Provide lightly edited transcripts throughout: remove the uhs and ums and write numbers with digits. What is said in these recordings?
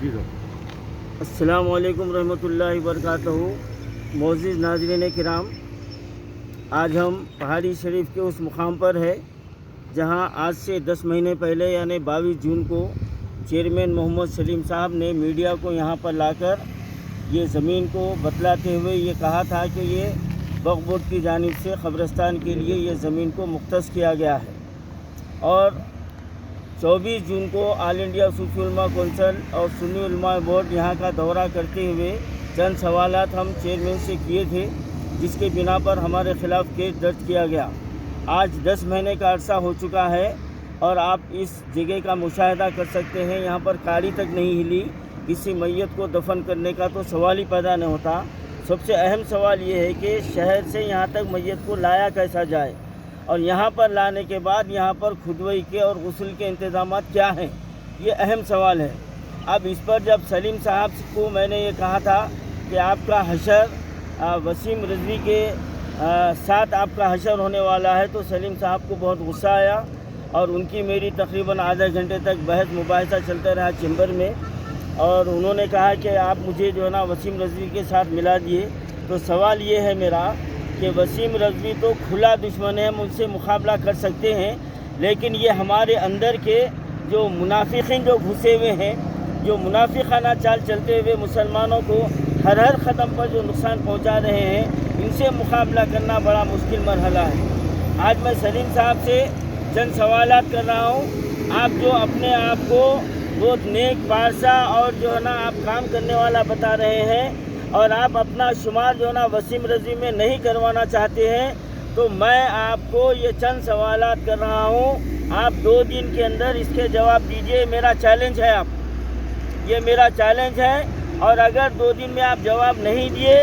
جی سر۔ السلام علیکم رحمۃ اللہ وبرکاتہ۔ معزز ناظرین کرام، آج ہم پہاڑی شریف کے اس مقام پر ہے جہاں آج سے 10 مہینے پہلے یعنی 22 جون کو چیئرمین محمد سلیم صاحب نے میڈیا کو یہاں پر لا کر یہ زمین کو بتلاتے ہوئے یہ کہا تھا کہ یہ وقف بورڈ کی جانب سے قبرستان کے لیے یہ زمین کو مختص کیا گیا ہے، اور 24 جون کو آل انڈیا صوفی علماء کونسل اور سنی علماء بورڈ یہاں کا دورہ کرتے ہوئے چند سوالات ہم چیئرمین سے کیے تھے، جس کے بنا پر ہمارے خلاف کیس درج کیا گیا۔ آج 10 مہینے کا عرصہ ہو چکا ہے اور آپ اس جگہ کا مشاہدہ کر سکتے ہیں، یہاں پر کاڑی تک نہیں ہلی۔ کسی میت کو دفن کرنے کا تو سوال ہی پیدا نہیں ہوتا۔ سب سے اہم سوال یہ ہے کہ شہر سے یہاں تک میت کو لایا کیسا جائے، اور یہاں پر لانے کے بعد یہاں پر کھدوئی کے اور غسل کے انتظامات کیا ہیں، یہ اہم سوال ہے۔ اب اس پر جب سلیم صاحب کو میں نے یہ کہا تھا کہ آپ کا حشر وسیم رضوی کے ساتھ آپ کا حشر ہونے والا ہے، تو سلیم صاحب کو بہت غصہ آیا اور ان کی میری تقریباً آدھے گھنٹے تک بحث مباحثہ چلتا رہا چیمبر میں، اور انہوں نے کہا کہ آپ مجھے جو ہے نا وسیم رضوی کے ساتھ ملا دیے۔ تو سوال یہ ہے میرا کہ وسیم رضوی تو کھلا دشمن ہے، ہم ان سے مقابلہ کر سکتے ہیں، لیکن یہ ہمارے اندر کے جو منافقین جو گھسے ہوئے ہیں، جو منافقانہ چال چلتے ہوئے مسلمانوں کو ہر قدم پر جو نقصان پہنچا رہے ہیں، ان سے مقابلہ کرنا بڑا مشکل مرحلہ ہے۔ آج میں سلیم صاحب سے چند سوالات کر رہا ہوں۔ آپ جو اپنے آپ کو بہت نیک پارسا اور جو ہے نا آپ کام کرنے والا بتا رہے ہیں، اور آپ اپنا شمار جو ہے نا وسیم رضوی میں نہیں کروانا چاہتے ہیں، تو میں آپ کو یہ چند سوالات کر رہا ہوں۔ آپ 2 دن کے اندر اس کے جواب دیجئے، میرا چیلنج ہے، یہ میرا چیلنج ہے، اور اگر 2 دن میں آپ جواب نہیں دیے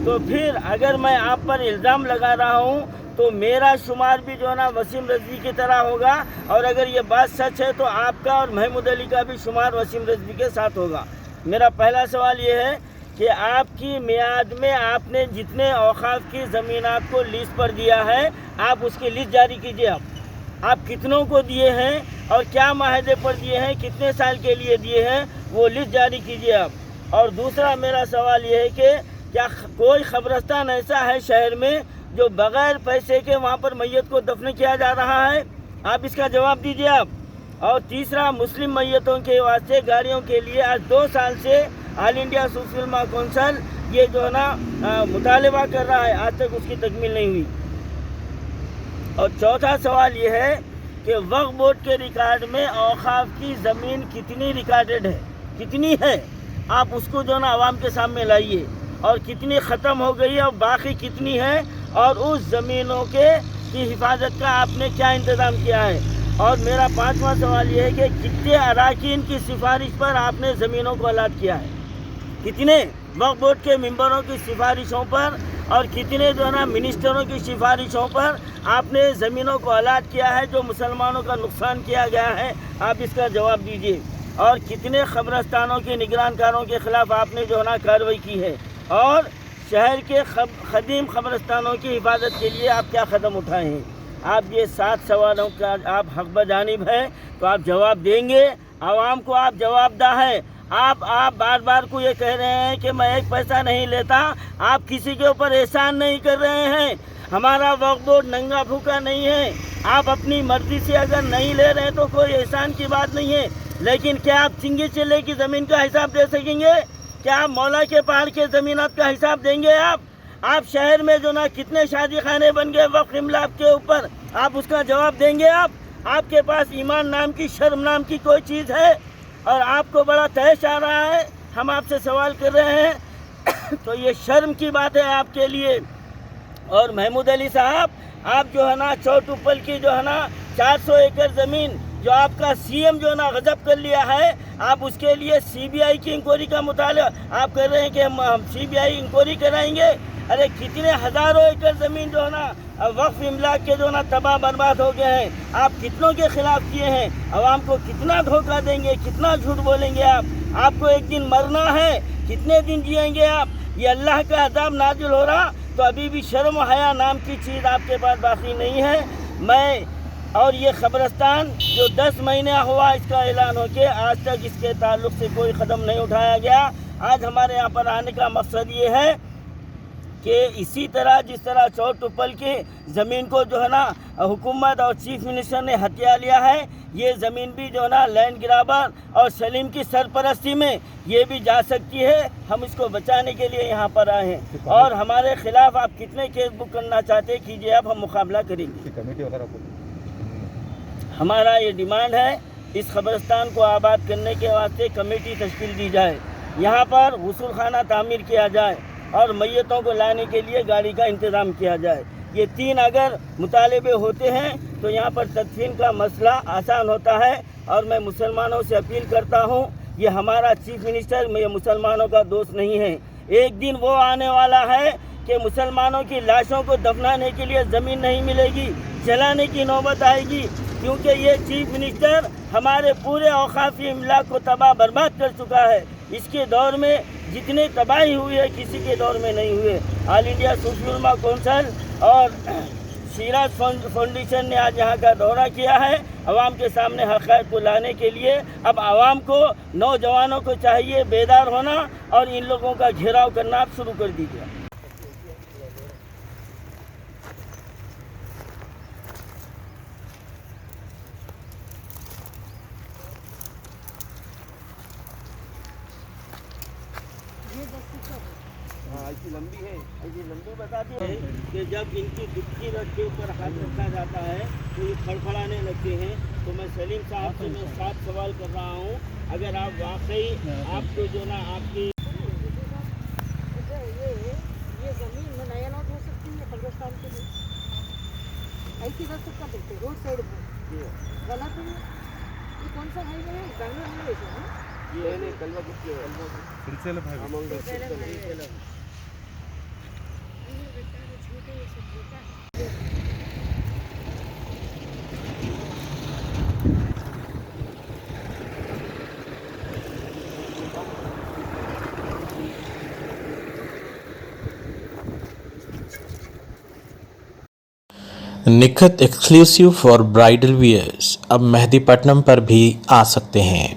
تو پھر اگر میں آپ پر الزام لگا رہا ہوں تو میرا شمار بھی جو ہے نا وسیم رضوی کی طرح ہوگا، اور اگر یہ بات سچ ہے تو آپ کا اور محمود علی کا بھی شمار وسیم رضوی کے ساتھ ہوگا۔ میرا پہلا سوال یہ ہے کہ آپ کی میعاد میں آپ نے جتنے اوقاف کی زمینات کو لیز پر دیا ہے، آپ اس کی لیز جاری کیجئے۔ آپ کتنوں کو دیے ہیں اور کیا معاہدے پر دیے ہیں، کتنے سال کے لیے دیے ہیں، وہ لیز جاری کیجئے آپ۔ اور دوسرا میرا سوال یہ ہے کہ کیا کوئی قبرستان ایسا ہے شہر میں جو بغیر پیسے کے وہاں پر میت کو دفن کیا جا رہا ہے؟ آپ اس کا جواب دیجئے آپ۔ اور تیسرا، مسلم میتوں کے واسطے گاڑیوں کے لیے آج 2 سال سے آل انڈیا صوفی علماء کونسل یہ جو ہے نا مطالبہ کر رہا ہے، آج تک اس کی تکمیل نہیں ہوئی۔ اور چوتھا سوال یہ ہے کہ وقف بورڈ کے ریکارڈ میں اوقاف کی زمین کتنی ریکارڈڈ ہے، کتنی ہے، آپ اس کو جو ہے نا عوام کے سامنے لائیے، اور کتنی ختم ہو گئی ہے اور باقی کتنی ہے، اور اس زمینوں کی حفاظت کا آپ نے کیا انتظام کیا ہے۔ اور میرا 5واں سوال یہ ہے کہ کتنے اراکین کی سفارش پر آپ نے زمینوں کو الاٹ کیا ہے، کتنے وقف بورڈ کے ممبروں کی سفارشوں پر اور کتنے جو ہے نا منسٹروں کی سفارشوں پر آپ نے زمینوں کو الاٹ کیا ہے جو مسلمانوں کا نقصان کیا گیا ہے، آپ اس کا جواب دیجیے۔ اور کتنے قبرستانوں کے نگران کاروں کے خلاف آپ نے جو ہے نا کارروائی کی ہے، اور شہر کے قدیم قبرستانوں کی حفاظت کے لیے آپ کیا قدم اٹھائے ہیں۔ آپ یہ 7 سوالوں کا آپ حق بجانب ہے تو آپ جواب دیں گے، عوام کو آپ جواب دہ ہیں۔ آپ بار بار کو یہ کہہ رہے ہیں کہ میں 1 پیسہ نہیں لیتا، آپ کسی کے اوپر احسان نہیں کر رہے ہیں۔ ہمارا وقف بورڈ ننگا بھوکا نہیں ہے، آپ اپنی مرضی سے اگر نہیں لے رہے تو کوئی احسان کی بات نہیں ہے، لیکن کیا آپ چنگی چلے کی زمین کا حساب دے سکیں گے؟ کیا آپ مولا کے پہاڑ کے زمینات کا حساب دیں گے؟ آپ شہر میں جو نا کتنے شادی خانے بن گئے وقف املاک کے اوپر، آپ اس کا جواب دیں گے؟ آپ کے پاس ایمان نام کی، شرم نام کی کوئی چیز ہے؟ اور آپ کو بڑا تحش آ رہا ہے، ہم آپ سے سوال کر رہے ہیں تو یہ شرم کی بات ہے آپ کے لیے۔ اور محمود علی صاحب، آپ جو ہے نا چوٹوپل کی جو ہے نا 400 ایکڑ زمین جو آپ کا سی ایم جو ہے نا غضب کر لیا ہے، آپ اس کے لیے سی بی آئی کی انکوائری کا مطالبہ آپ کر رہے ہیں کہ ہم سی بی آئی انکوائری کرائیں گے۔ ارے کتنے ہزاروں ایکڑ زمین جو ہے نا وقف املاک کے جو ہے نا تباہ برباد ہو گئے ہیں، آپ کتنوں کے خلاف کیے ہیں، عوام کو کتنا دھوکہ دیں گے، کتنا جھوٹ بولیں گے آپ کو ایک دن مرنا ہے، کتنے دن جئیں گے آپ؟ یہ اللہ کا عذاب نازل ہو رہا تو ابھی بھی شرم و حیا نام کی چیز آپ کے پاس باقی نہیں ہے۔ میں اور یہ قبرستان جو 10 مہینے ہوا اس کا اعلان ہو کے آج تک اس کے تعلق سے کوئی قدم نہیں اٹھایا گیا. آج ہمارے یہاں پر آنے کا مقصد یہ ہے کہ اسی طرح جس طرح چور ٹپل کی زمین کو جو ہے نا حکومت اور چیف منسٹر نے ہتھیا لیا ہے, یہ زمین بھی جو ہے نا لینڈ گرابر اور سلیم کی سرپرستی میں یہ بھی جا سکتی ہے. ہم اس کو بچانے کے لیے یہاں پر آئے ہیں, اور ہمارے خلاف آپ کتنے کیس بک کرنا چاہتے کیجیے, اب ہم مقابلہ کریں گے. ہمارا یہ ڈیمانڈ ہے اس قبرستان کو آباد کرنے کے واسطے کمیٹی تشکیل دی جائے, یہاں پر غسل خانہ تعمیر کیا جائے اور میتوں کو لانے کے لیے گاڑی کا انتظام کیا جائے. یہ 3 اگر مطالبے ہوتے ہیں تو یہاں پر تدفین کا مسئلہ آسان ہوتا ہے. اور میں مسلمانوں سے اپیل کرتا ہوں, یہ ہمارا چیف منسٹر یہ مسلمانوں کا دوست نہیں ہے. ایک دن وہ آنے والا ہے کہ مسلمانوں کی لاشوں کو دفنانے کے لیے زمین نہیں ملے گی, جلانے کی نوبت آئے گی, کیونکہ یہ چیف منسٹر ہمارے پورے اوقافی املاک کو تباہ برباد کر چکا ہے. اس کے دور میں جتنی تباہی ہوئی ہے کسی کے دور میں نہیں ہوئے. آل انڈیا صوفی علماء کونسل اور شیراز فاؤنڈیشن نے آج یہاں کا دورہ کیا ہے عوام کے سامنے حقائق کو لانے کے لیے. اب عوام کو, نوجوانوں کو چاہیے بیدار ہونا اور ان لوگوں کا گھیراؤ کرنا آپ شروع کر دیجیے. ایسی لمبی ہے, ایسی لمبی بتاتی ہے کہ جب ان کی ڈبکی رکھ کے اوپر ہاتھ رکھا جاتا ہے تو یہ کھڑکھڑانے لگتے ہیں. تو میں سلیم صاحب سے میں 7 سوال کر رہا ہوں, اگر آپ واقعی آپ کو جو نا آپ کی یہ زمین میں نیا نوٹ ہو سکتی ہے قبرستان کے لیے, ایسی رکھ سکتا بولتے روڈ سائڈ میں غلط ہے. یہ کون سا ہائی وے ہے؟ بنگلور ہائی وے ہے. یہ نہیں کلوا کچھ سلسلہ بھائی Nikhat exclusive for bridal wears اب مہدی پٹنم پر بھی آ سکتے ہیں.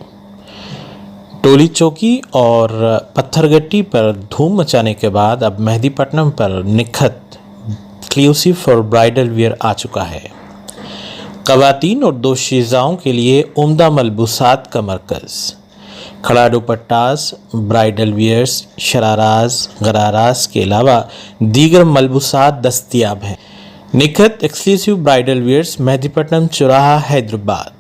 ٹولی چوکی اور پتھر گٹی پر دھوم مچانے کے بعد اب مہدی پٹنم پر Nikhat exclusive for bridal wear آ چکا ہے. خواتین اور دوشیزاؤں کے لیے عمدہ ملبوسات کا مرکز. کھڑا دوپٹاز, برائڈل ویئرز, شراراز, غراراز کے علاوہ دیگر ملبوسات دستیاب ہیں. نکھت ایکسکلوسیو برائڈل ویئرز, مہدی پٹنم چوراہا, حیدرآباد.